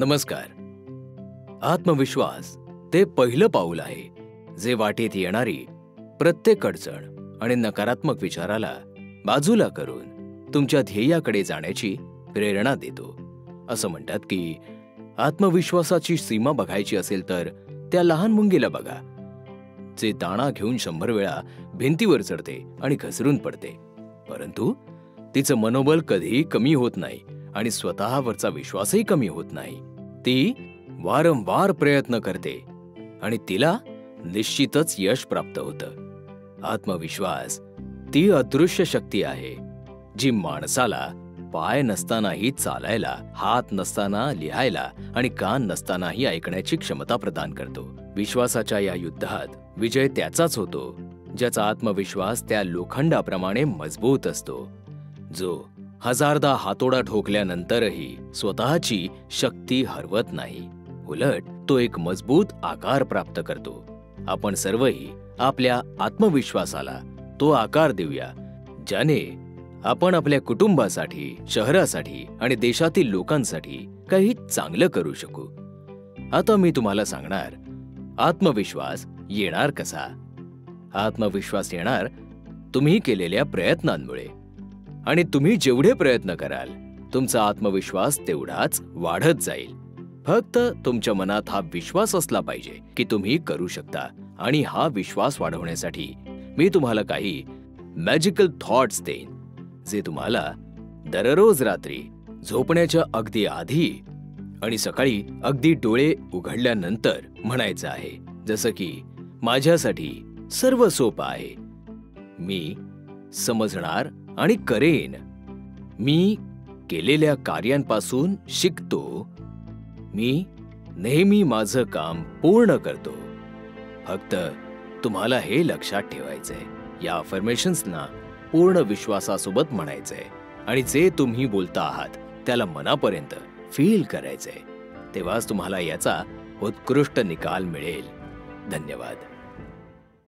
नमस्कार. आत्मविश्वास ते पहिलं पाऊल आहे जे वाटेत येणारी प्रत्येक अडचण आणि नकारात्मक विचाराला बाजूला करून तुमच्या ध्येयाकडे जाण्याची प्रेरणा देतो. असं म्हणतात की आत्मविश्वासाची सीमा बघायची असेल तर त्या लहान मुंगीला बघा, जे दाणा घेऊन 100 वेळा भिंतीवर चढते आणि घसरून पडते, परंतु तिचं मनोबल कधीही कमी होत नाही आणि स्वतःवरचा विश्वासही कमी होत नाही. ती वारंवार प्रयत्न करते आणि तिला निश्चितच यश प्राप्त होतं. आत्मविश्वास ती अदृश्य शक्ती आहे जी माणसाला पाय नसतानाही चालायला, हात नसताना लिहायला आणि कान नसतानाही ऐकण्याची क्षमता प्रदान करतो. विश्वासाच्या या युद्धात विजय त्याचाच होतो ज्याचा आत्मविश्वास त्या लोखंडाप्रमाणे मजबूत असतो, जो हजारदा हातोडा ठोकल्यानंतरही स्वतःची शक्ती हरवत नाही. उलट तो एक मजबूत आकार प्राप्त करतो. आपण सर्वही आपल्या आत्मविश्वासाला तो आकार देऊया ज्याने आपण आपल्या कुटुंबासाठी, शहरासाठी आणि देशातील लोकांसाठी काही चांगलं करू शकू. आता मी तुम्हाला सांगणार, आत्मविश्वास येणार कसा. आत्मविश्वास येणार तुम्ही केलेल्या प्रयत्नांमुळे, आणि तुम्ही जेवढे प्रयत्न कराल तुमचा आत्मविश्वास तेवढाच वाढत जाईल. फक्त तुमच्या मनात हा विश्वास असला पाहिजे की तुम्ही करू शकता. आणि हा विश्वास वाढवण्यासाठी मी तुम्हाला काही मॅजिकल थॉट्स देईन, जे तुम्हाला दररोज रात्री झोपण्याच्या अगदी आधी आणि सकाळी अगदी डोळे उघडल्यानंतर म्हणायचं आहे. जसं की, माझ्यासाठी सर्व सोपं आहे, मी समजणार आणि करेन, मी केलेल्या कार्यांपासून शिकतो, मी नेहमी माझं काम पूर्ण करतो. फक्त तुम्हाला हे लक्षात ठेवायचंय, या अफर्मेशन्सना पूर्ण विश्वासासोबत म्हणायचंय आणि जे तुम्ही बोलता आहात त्याला मनापर्यंत फील करायचंय. तेव्हाच तुम्हाला याचा उत्कृष्ट निकाल मिळेल. धन्यवाद.